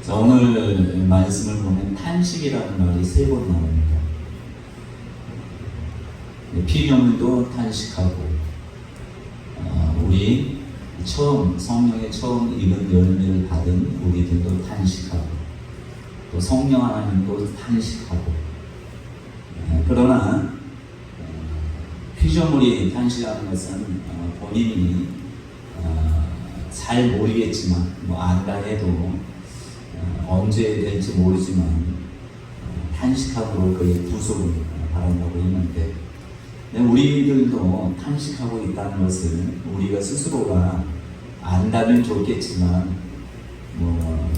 자, 오늘 말씀을 보면 탄식이라는 말이 3번 나옵니다. 피조물도 탄식하고, 우리 성령의 처음 입은 열매를 받은 우리들도 탄식하고, 또 성령 하나님도 탄식하고. 그러나 피조물이 탄식하는 것은 본인이 잘 모르겠지만, 안다 해도 언제 될지 모르지만 탄식하고 그의 구속을 바란다고 했는데, 우리들도 탄식하고 있다는 것을 우리가 스스로가 안다면 좋겠지만,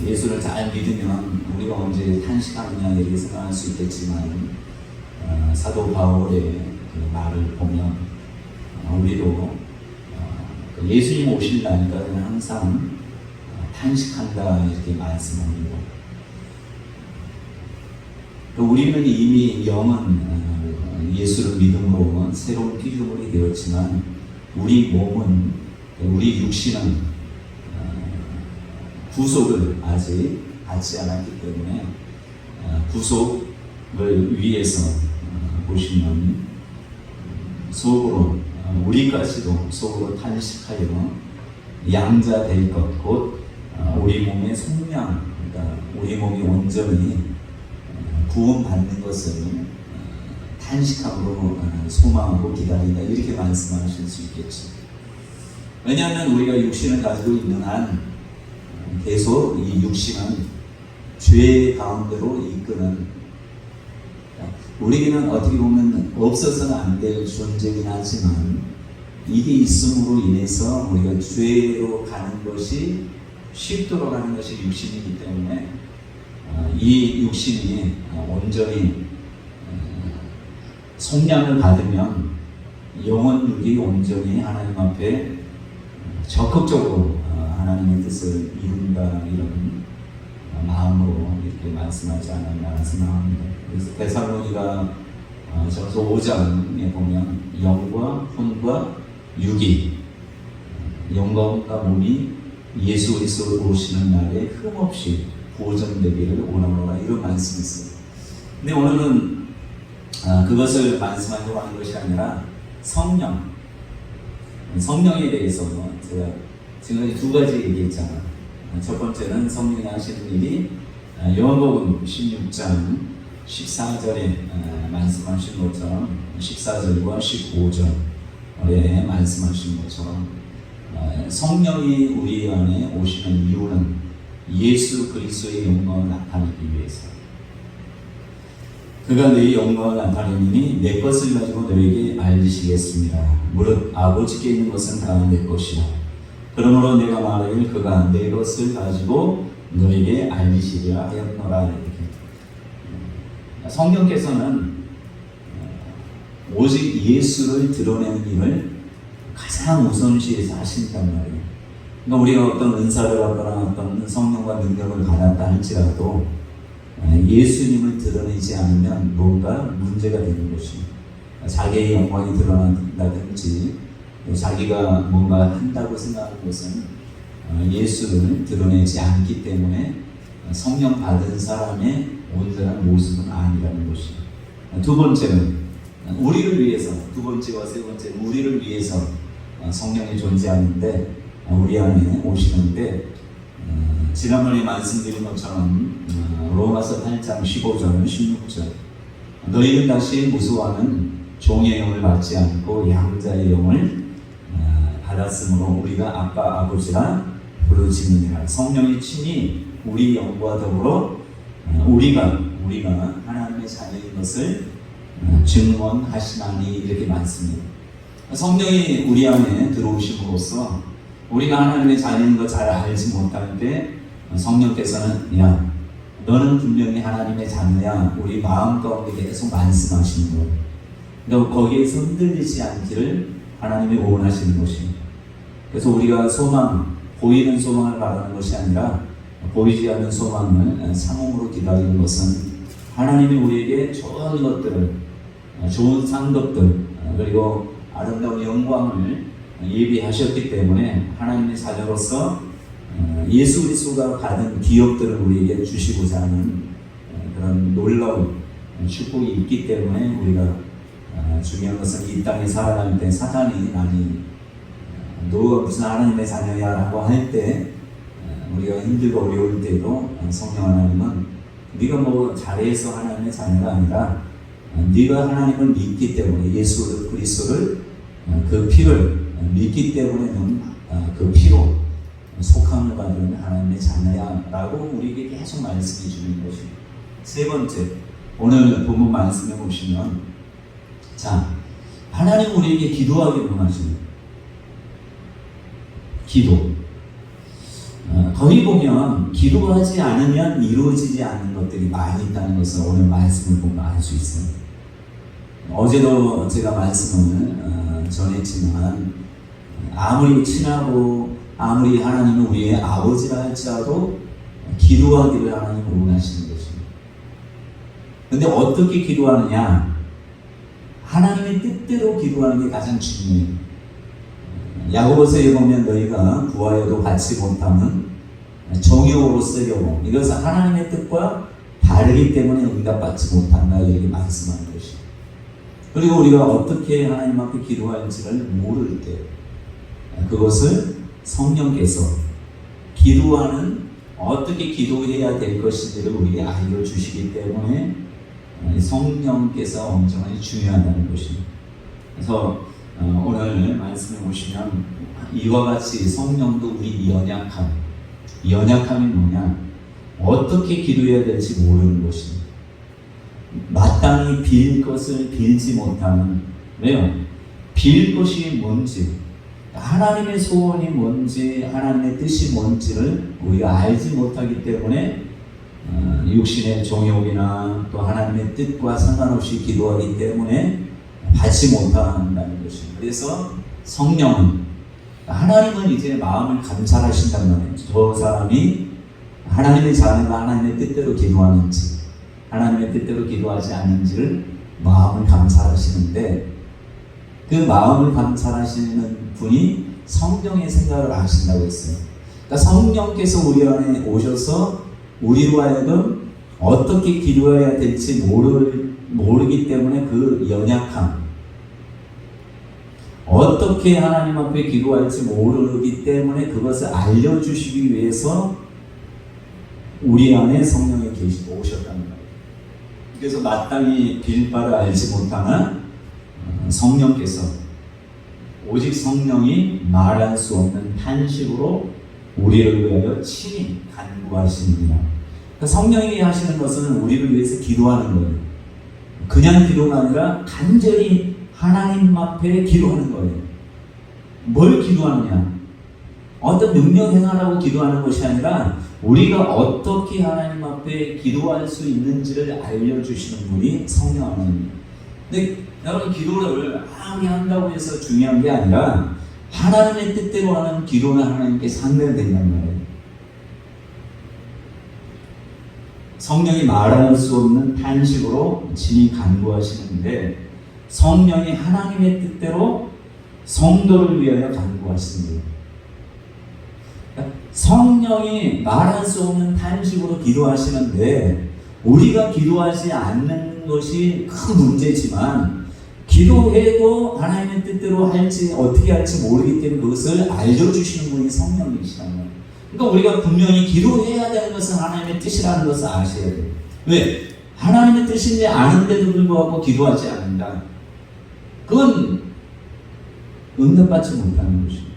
예수를 잘 믿으면 우리가 언제 탄식하느냐 이렇게 생각할 수 있겠지만, 사도 바울의 그 말을 보면 우리도 예수님 오실 날까지는 항상 탄식한다 이렇게 말씀합니다. 우리는 이미 영은 예수를 믿음으로 새로운 피조물이 되었지만, 우리 몸은, 우리 육신은 구속을 아직 받지 않았기 때문에 구속을 위해서 보시면 속으로, 우리까지도 속으로 탄식하여 양자 될 것, 곧 우리 몸의 속량, 그러니까 우리 몸이 온전히 구원받는 것을 탄식함으로 소망하고 기다린다 이렇게 말씀하실 수 있겠죠. 왜냐하면 우리가 육신을 가지고 있는 한 계속 이 육신은 죄 가운데로 이끄는, 우리에게는 어떻게 보면 없어서는 안 될 존재이긴 하지만, 이게 있음으로 인해서 우리가 죄로 가는 것이, 쉽도록 가는 것이 육신이기 때문에 이 육신이 온전히 속량을 받으면 영혼육이 온전히 하나님 앞에 적극적으로 하나님의 뜻을 이룬다, 이런 마음으로 이렇게 말씀하지 않았나 생각합니다. 그래서 데살로니가 전서 5장에 보면 영과 혼과 육이, 영과 몸이 예수 그리스도 오시는 날에 흠없이 보존되기를 원하노라, 이런 말씀이 있습니다. 근데 오늘은 그것을 말씀하려고 하는 것이 아니라 성령에 대해서 제가 지금까지 2가지 얘기했잖아요. 첫 번째는 성령이 하시는 일이 요한복음 16장 14절에 말씀하신 것처럼, 14절과 15절에 말씀하신 것처럼 성령이 우리 안에 오시는 이유는 예수 그리스도의 영광을 나타내기 위해서. 그가 너희 영광을 나타내니 내 것을 가지고 너에게 알리시겠습니다. 무릇 아버지께 있는 것은 다 내 것이라. 그러므로 내가 말하길 그가 내 것을 가지고 너에게 알리시리라 하였노라. 이렇게. 성령께서는 오직 예수를 드러내는 일을 가장 우선시해서 하신단 말이에요. 그러니까 우리가 어떤 은사를 받거나 어떤 성령과 능력을 받았다 할지라도 예수님을 드러내지 않으면 뭔가 문제가 되는 것입니다. 자기의 영광이 드러난다든지 자기가 뭔가 한다고 생각하는 것은 예수를 드러내지 않기 때문에 성령 받은 사람의 온전한 모습은 아니라는 것입니다. 두 번째는 우리를 위해서, 두 번째와 세 번째, 우리를 위해서 성령이 존재하는데, 우리 안에 오시는데, 지난번에 말씀드린 것처럼 로마서 8장 15절, 16절, 너희는 다시 무수하는 종의 영을 받지 않고 양자의 영을 받았으므로 우리가 아빠 아버지라 부르짖느니라. 성령이 친히 우리 영과 더불어 우리가 하나님의 자녀인 것을 증언하시나니, 이렇게 말씀입니다. 성령이 우리 안에 들어오심으로써 우리가 하나님의 자녀인 것 잘 알지 못할 때 성령께서는, 야, 너는 분명히 하나님의 자녀야, 우리 마음 가운데 계속 말씀하시는 거예요. 그러니까 거기에서 흔들리지 않기를 하나님이 원하시는 것입니다. 그래서 우리가 보이는 소망을 바라는 것이 아니라 보이지 않는 소망을 상음으로 기다리는 것은, 하나님이 우리에게 좋은 것들을, 좋은 상급들, 그리고 아름다운 영광을 예비하셨기 때문에 하나님의 자녀로서 예수 그리스도가 받은 기업들을 우리에게 주시고자 하는 그런 놀라운 축복이 있기 때문에 우리가 중요한 것은 이 땅에 살아갈 때 사탄이 너가 무슨 하나님의 자녀야 라고 할 때 우리가 힘들고 어려울 때도 성령 하나님은 네가 뭐 잘해서 하나님의 자녀가 아니라 네가 하나님을 믿기 때문에 예수 그리스도를 그 피를 믿기 때문에 너는 그 피로 속함을 받은 하나님의 자녀야 라고 우리에게 계속 말씀해 주는 것입니다. 세 번째, 오늘 본문 말씀해 보시면 자, 하나님 우리에게 기도하기를 원하십니다. 기도. 거기 보면 기도하지 않으면 이루어지지 않는 것들이 많이 있다는 것을 오늘 말씀을 보면 알 수 있어요. 어제도 제가 말씀을 전했지만 아무리 친하고 아무리 하나님은 우리의 아버지라 할지라도 기도하기를 하나님은 원하시는 것입니다. 근데 어떻게 기도하느냐? 하나님의 뜻대로 기도하는 게 가장 중요해요. 야고보서에 보면 너희가 구하여도 받지 못하면 정욕으로 쓰려고 이것은 하나님의 뜻과 다르기 때문에 응답받지 못한다 이렇게 말씀하는 것이죠. 그리고 우리가 어떻게 하나님 앞에 기도할지를 모를 때 그것을 성령께서 기도하는 어떻게 기도해야 될 것인지를 우리에게 알려주시기 때문에 성령께서 엄청나게 중요하다는 것입니다. 그래서 오늘 말씀해 보시면 이와 같이 성령도 우리 연약함이 뭐냐? 어떻게 기도해야 될지 모르는 것입니다. 마땅히 빌 것을 빌지 못하는, 왜요? 빌 것이 뭔지, 하나님의 소원이 뭔지, 하나님의 뜻이 뭔지를 우리가 알지 못하기 때문에 육신의 정욕이나 또 하나님의 뜻과 상관없이 기도하기 때문에 받지 못한다는 것입니다. 그래서 성령은, 하나님은 이제 마음을 감찰하신단 말이에요. 저 사람이 하나님의 자녀가 하나님의 뜻대로 기도하는지 하나님의 뜻대로 기도하지 않는지를 마음을 감찰하시는데, 그 마음을 감찰하시는 분이 성령의 생각을 아신다고 했어요. 그러니까 성령께서 우리 안에 오셔서 우리로 하여금 어떻게 기도해야 될지 모르기 때문에 그 연약함, 어떻게 하나님 앞에 기도할지 모르기 때문에 그것을 알려주시기 위해서 우리 안에 성령이 계시고 오셨다는 거예요. 그래서 마땅히 빌 바를 알지 못하는 성령께서, 오직 성령이 말할 수 없는 탄식으로 우리를 위하여 친히 간구하시느니라. 그러니까 성령이 하시는 것은 우리를 위해서 기도하는 거예요. 그냥 기도가 아니라 간절히 하나님 앞에 기도하는 거예요. 뭘 기도하느냐? 어떤 능력 행하라고 기도하는 것이 아니라 우리가 어떻게 하나님 앞에 기도할 수 있는지를 알려주시는 분이 성령 하나님입니다. 근데 여러분, 기도를 아무리 한다고 해서 중요한 게 아니라 하나님의 뜻대로 하는 기도는 하나님께 상달된단 말이에요. 성령이 말할 수 없는 탄식으로 친히 간구하시는데, 성령이 하나님의 뜻대로 성도를 위하여 간구하시는 거예요. 성령이 말할 수 없는 탄식으로 기도하시는데, 우리가 기도하지 않는 것이 큰 문제지만 기도해도 하나님의 뜻대로 할지 어떻게 할지 모르기 때문에 그것을 알려주시는 분이 성령이시라는 거예요. 그러니까 우리가 분명히 기도해야 되는 것은 하나님의 뜻이라는 것을 아셔야 돼요. 왜? 하나님의 뜻인지 아는데도 불구하고 기도하지 않는다. 그건 응답받지 못하는 것입니다.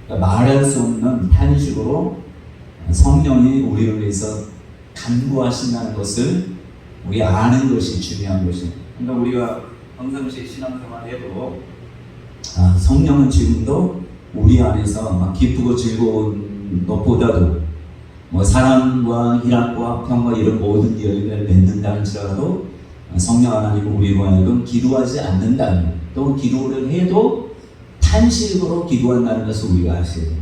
그러니까 말할 수 없는 탄식으로 성령이 우리를 위해서 간구하신다는 것을 우리 아는 것이 중요한 것입니다. 그러니까 우리가 평상시 신앙생활해도 성령은 지금도 우리 안에서 막 기쁘고 즐거운 것보다도 사랑과 희락과 평과 이런 모든 열매를 맺는다 할지라도 성령 하나님은 우리로 하여금 기도하지 않는다는, 또 기도를 해도 탄식으로 기도한다는 것을 우리가 아셔야 돼요.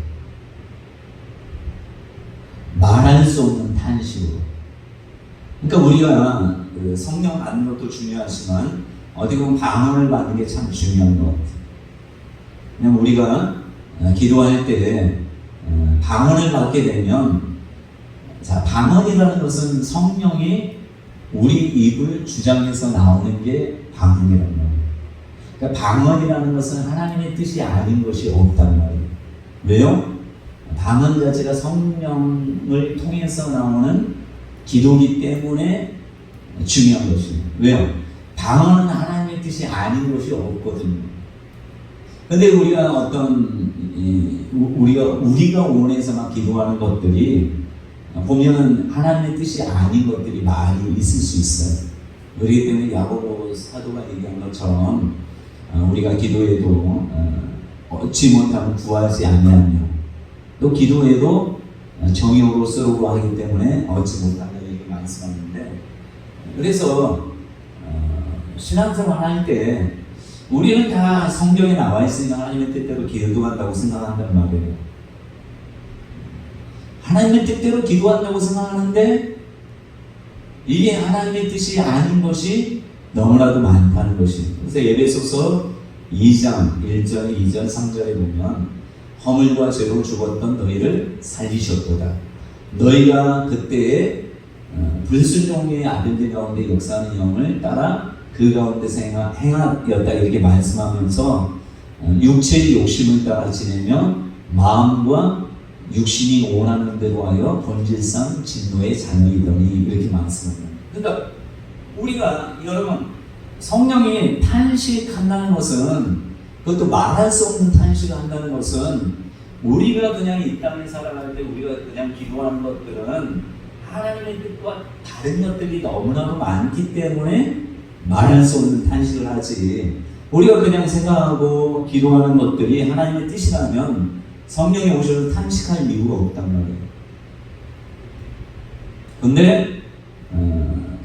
말할 수 없는 탄식으로. 그러니까 우리가 성령 받는 것도 중요하지만 어디 보면 방언을 받는 게 참 중요한 것 같아요. 그냥 우리가 기도할 때 방언을 받게 되면, 자, 방언이라는 것은 성령이 우리 입을 주장해서 나오는 게 방언이란 말이에요. 그러니까 방언이라는 것은 하나님의 뜻이 아닌 것이 없단 말이에요. 왜요? 방언 자체가 성령을 통해서 나오는 기도기 때문에 중요한 것이에요. 왜요? 방언은 하나님의 뜻이 아닌 것이 없거든요. 근데 우리가 우리가 원해서만 기도하는 것들이 보면은 하나님의 뜻이 아닌 것들이 많이 있을 수 있어요. 그렇기 때문에 야고보 사도가 얘기한 것처럼 우리가 기도해도 얻지 못하면 구하지 아니하며, 또 기도해도 정욕으로 쓰려고 하기 때문에 얻지 못한다, 이렇게 말씀하는데, 그래서 신앙생활 할 때 우리는 다 성경에 나와 있으니까 하나님의 뜻대로 기도한다고 생각한단 말이에요. 하나님의 뜻대로 기도한다고 생각하는데 이게 하나님의 뜻이 아닌 것이 너무나도 많다는 것이. 그래서 에베소서 2장 1절, 2절, 3절에 보면 허물과 죄로 죽었던 너희를 살리셨도다. 너희가 그때에 불순종의 아들들 가운데 역사하는 영을 따라 그 가운데서 행하였다, 이렇게 말씀하면서 육체의 욕심을 따라 지내며 마음과 육신이 원하는 대로 하여 본질상 진노의 자녀이더니, 이렇게 말씀합니다. 그러니까 우리가, 여러분, 성령이 탄식한다는 것은, 그것도 말할 수 없는 탄식을 한다는 것은, 우리가 그냥 이 땅에 살아갈 때 우리가 그냥 기도하는 것들은 하나님의 뜻과 다른 것들이 너무나도 많기 때문에 말할 수 없는 탄식을 하지, 우리가 그냥 생각하고 기도하는 것들이 하나님의 뜻이라면 성령이 오셔서 탄식할 이유가 없단 말이에요. 근데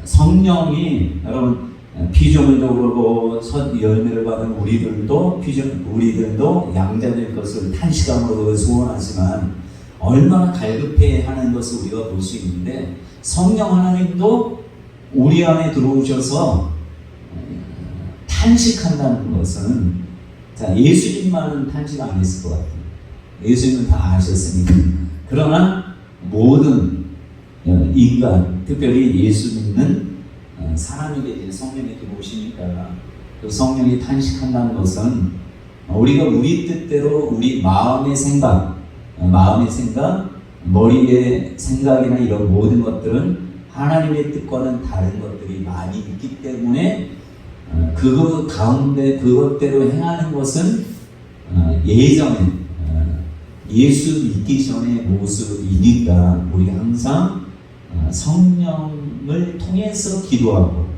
성령이, 여러분, 피조물도 그러고 첫 열매를 받은 우리들도 양자될 것을 탄식함으로 소원하지만 얼마나 갈급해하는 것을 우리가 볼 수 있는데, 성령 하나님도 우리 안에 들어오셔서 탄식한다는 것은, 자, 예수님만은 탄식 안 했을 것 같아요. 예수님은 다 아셨으니까. 그러나 모든 인간, 특별히 예수 믿는 사람에게 성령이 들어오시니까 그 성령이 탄식한다는 것은 우리가 우리 뜻대로 우리 마음의 생각, 머리의 생각이나 이런 모든 것들은 하나님의 뜻과는 다른 것들이 많이 있기 때문에 그것 가운데 그것대로 행하는 것은 예전에 예수 믿기 전의 모습이니까 우리가 항상 성령을 통해서 기도하고,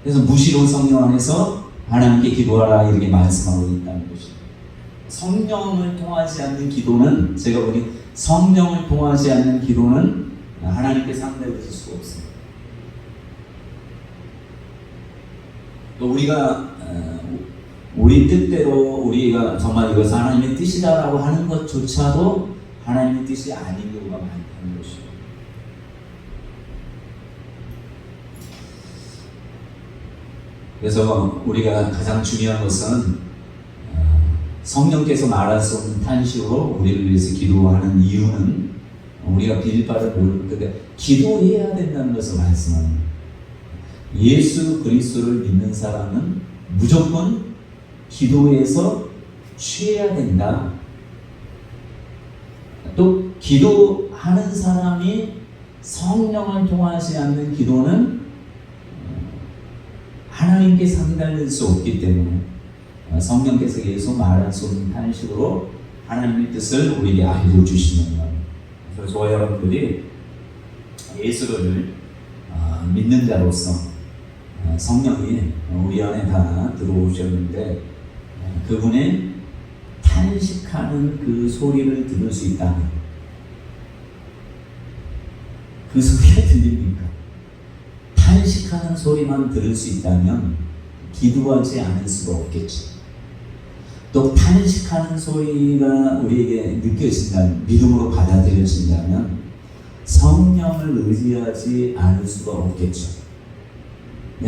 그래서 무시로 성령 안에서 하나님께 기도하라, 이렇게 말씀하고 있다는 것입니다. 성령을 통하지 않는 기도는, 제가 보니 성령을 통하지 않는 기도는 하나님께 상대해줄 수가 없습니다. 또 우리가 우리 뜻대로 우리가 정말 이것은 하나님의 뜻이다라고 하는 것조차도 하나님의 뜻이 아닌 경우가 많다는 것이죠. 그래서 우리가 가장 중요한 것은 성령께서 말할 수 없는 탄식으로 우리를 위해서 기도하는 이유는 우리가 빌 바를 모르는데 기도해야 된다는 것을 말씀합니다. 예수 그리스도를 믿는 사람은 무조건 기도에서 취해야 된다. 또 기도하는 사람이 성령을 통하지 않는 기도는 하나님께 상달될 수 없기 때문에 성령께서 계속 말할 수 없는 탄식으로 하나님의 뜻을 우리에게 알려주시는 겁니다. 그래서 저와 여러분들이 예수를 믿는 자로서 성령이 우리 안에 다 들어오셨는데 그분의 탄식하는 그 소리를 들을 수 있다면, 그 소리가 들립니까? 탄식하는 소리만 들을 수 있다면 기도하지 않을 수가 없겠죠. 또 탄식하는 소리가 우리에게 느껴진다면, 믿음으로 받아들여진다면 성령을 의지하지 않을 수가 없겠죠.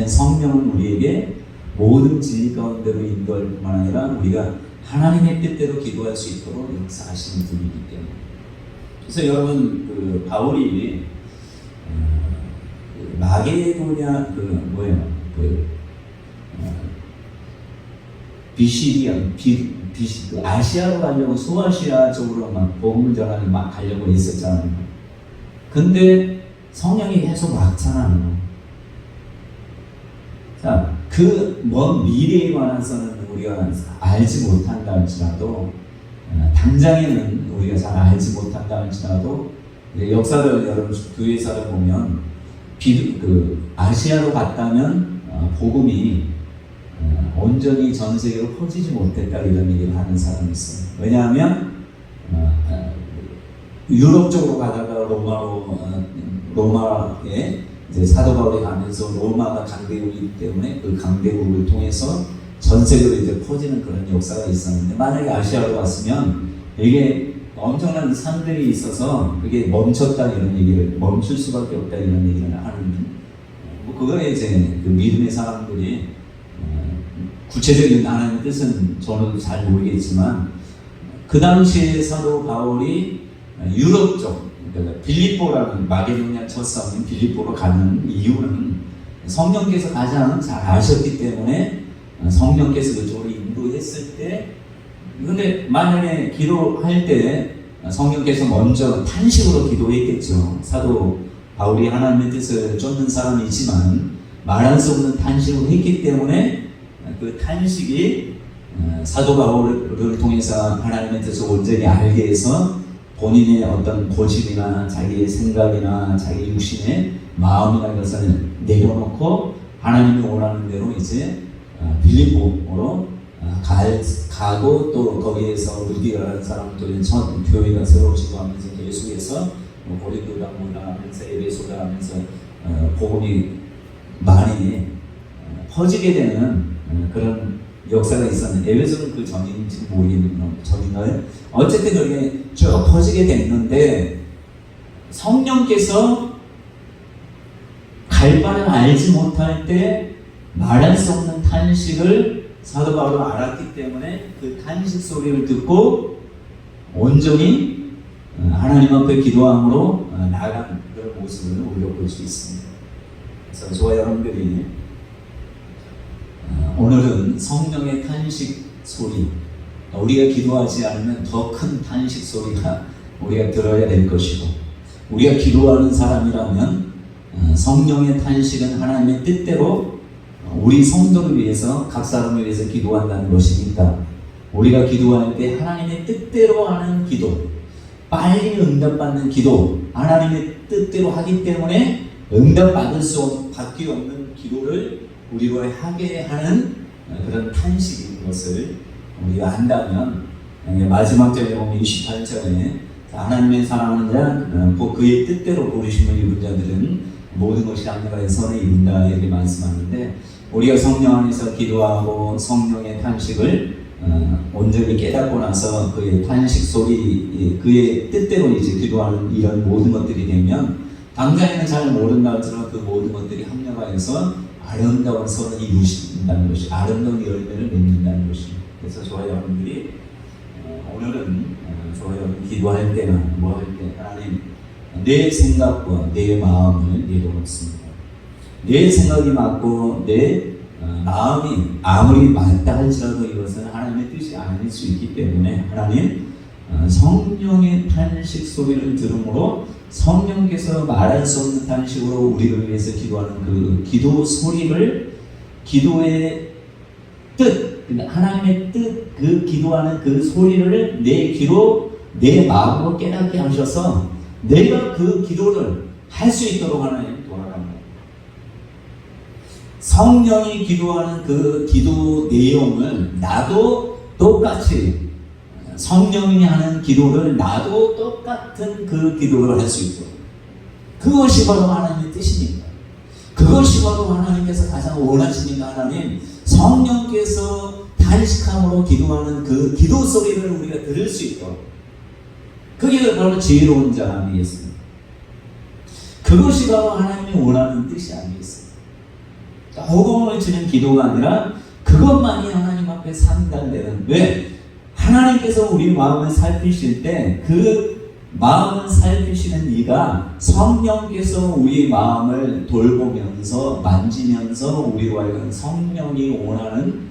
성령은 우리에게 모든 진리 가운데로 인도할 뿐만 아니라 우리가 하나님의 뜻대로 기도할 수 있도록 역사하시는 분이기 때문에 그래서 여러분 그 바울이 마게도냐 비시리아 그 아시아로 가려고 소아시아 쪽으로 막 복음을 전하는 막 가려고 했었잖아요. 근데 성령이 계속 막잖아요. 자, 그 먼 미래에 관해서는 우리가 알지 못한다 할지라도 당장에는 우리가 잘 알지 못한다 할지라도 역사를 여러분 교회사를 보면 그 아시아로 갔다면 복음이 온전히 전 세계로 퍼지지 못했다 이런 얘기를 하는 사람이 있어요. 왜냐하면 유럽 쪽으로 가다가 로마에 이제 사도 바울이 가면서 로마가 강대국이기 때문에 그 강대국을 통해서 전 세계로 이제 퍼지는 그런 역사가 있었는데, 만약에 아시아로 갔으면 이게 엄청난 산들이 있어서 그게 멈췄다 이런 얘기를, 멈출 수밖에 없다 이런 얘기를 하는, 그거에 이제 그 믿음의 사람들이 구체적인 하나님의 뜻은 저는 잘 모르겠지만, 그 당시에 사도 바울이 유럽 쪽, 그러니까 빌립보라는 마게도냐 첫 성인 빌립보로 가는 이유는 성령께서 가장 잘 아셨기 때문에 성령께서 그쪽으로 인도했을 때, 근데 만약에 기도할 때 성령께서 먼저 탄식으로 기도했겠죠. 사도 바울이 하나님의 뜻을 쫓는 사람이지만 말할 수 없는 탄식을 했기 때문에 그 탄식이 사도 바울을 통해서 하나님의 뜻을 온전히 알게 해서 본인의 어떤 고집이나 자기의 생각이나 자기 육신의 마음이나 것을 내려놓고 하나님이 원하는 대로 이제 빌립보로 가고, 또 거기에서 루디아라는 사람들은 첫 교회가 세워지고 하면서 계속해서 고린도다 하면서 에베소다 하면서 복음이 많이 퍼지게 되는 그런 역사가 있었는데, 에베소는 그 전인지 모르겠는 전인가요? 어쨌든 그게 쭉 퍼지게 됐는데, 성령께서 갈 바를 알지 못할 때 말할 수 없는 탄식을 사도 바울은 알았기 때문에 그 탄식 소리를 듣고 온전히 하나님 앞에 기도함으로 나아간 그런 모습을 우리가 볼 수 있습니다. 그래서 저와 여러분들이 오늘은 성령의 탄식 소리, 우리가 기도하지 않으면 더 큰 탄식 소리가 우리가 들어야 될 것이고, 우리가 기도하는 사람이라면 성령의 탄식은 하나님의 뜻대로 우리 성도를 위해서, 각 사람을 위해서 기도한다는 것이니까, 우리가 기도할 때 하나님의 뜻대로 하는 기도, 빨리 응답받는 기도, 하나님의 뜻대로 하기 때문에 응답받을 밖에 없는 기도를 우리로 하게 하는 그런 탄식인 것을 우리가 안다면, 마지막 절에 보면 28절에 하나님의 사랑하는 자, 그의 뜻대로 부르심을 입은 자들은 모든 것이 합력하여 선을 입는다 이렇게 말씀하는데, 우리가 성령 안에서 기도하고 성령의 탄식을 온전히 깨닫고 나서 그의 탄식 소리, 그의 뜻대로 이제 기도하는 이런 모든 것들이 되면, 당장에는 잘 모른다 할지라도 그 모든 것들이 합력하여서 아름다운 선을 이루신다는 것이, 아름다운 열매를 맺는다는 것입니다. 그래서 저와 여러분들이 오늘은 저와 여러분 기도할 때나 뭐 할 때, 하나님 내 생각과 내 마음을 내려놓습니다. 내 생각이 맞고 내 마음이 아무리 맞다 할지라도 이것은 하나님의 뜻이 아닐 수 있기 때문에, 하나님 성령의 탄식 소리를 들음으로 성령께서 말할 수 없는 탄식으로 우리를 위해서 기도하는 그 기도 소리를, 기도의 뜻, 하나님의 뜻, 그 기도하는 그 소리를 내 귀로 내 마음으로 깨닫게 하셔서 내가 그 기도를 할 수 있도록 하나님 도와갑니다. 성령이 기도하는 그 기도 내용을 나도 똑같이, 성령이 하는 기도를 나도 똑같은 그 기도를 할 수 있도록, 그것이 바로 하나님의 뜻입니다. 그것이 바로 하나님께서 가장 원하시니까, 하나님 성령께서 탄식함으로 기도하는 그 기도 소리를 우리가 들을 수 있도록, 그게 바로 지혜로운 자 아니겠습니까? 그것이 바로 하나님이 원하는 뜻이 아니겠습니까? 호공을 치는 기도가 아니라 그것만이 하나님 앞에 상달되는, 왜? 하나님께서 우리 마음을 살피실 때 그 마음을 살피시는 이가 성령께서 우리 마음을 돌보면서 만지면서 우리와 하여금 성령이 원하는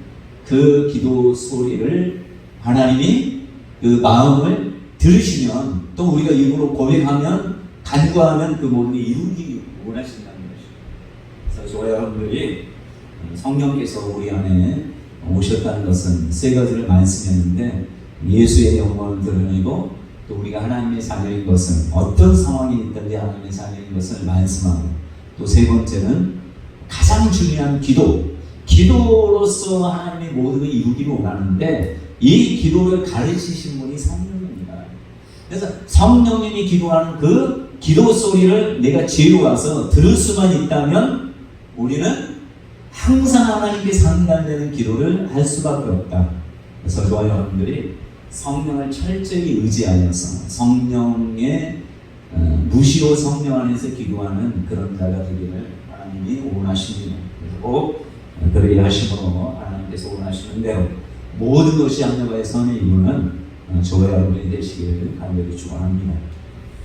그 기도 소리를 하나님이 그 마음을 들으시면 또 우리가 입으로 고백하면 간구하면 그 모든 게 이루기 원하신다는 것이죠. 그래서 저와 여러분들이 성령께서 우리 안에 오셨다는 것은 세 가지를 말씀했는데 예수의 영광을 드러내고 또 우리가 하나님의 자녀인 것은 어떤 상황이 있든지 하나님의 자녀인 것을 말씀하고 또 세 번째는 가장 중요한 기도로서 하나님의 모든 걸 이루기를 원하는데 이 기도를 가르치신 분이 성령입니다. 그래서 성령님이 기도하는 그 기도 소리를 내가 죄로 와서 들을 수만 있다면 우리는 항상 하나님께 상달되는 기도를 할 수밖에 없다. 그래서 저와 여러분들이 성령을 철저히 의지하여서 성령의 무시로 성령 안에서 기도하는 그런 자가 되기를 하나님이 원하십니다. 그래서 꼭 그러게 하심으로 하나님께서 원하시는 대로 모든 것이 합력하여 선의 이루는 저와 여러분이 되시기를 간절히 축원합니다.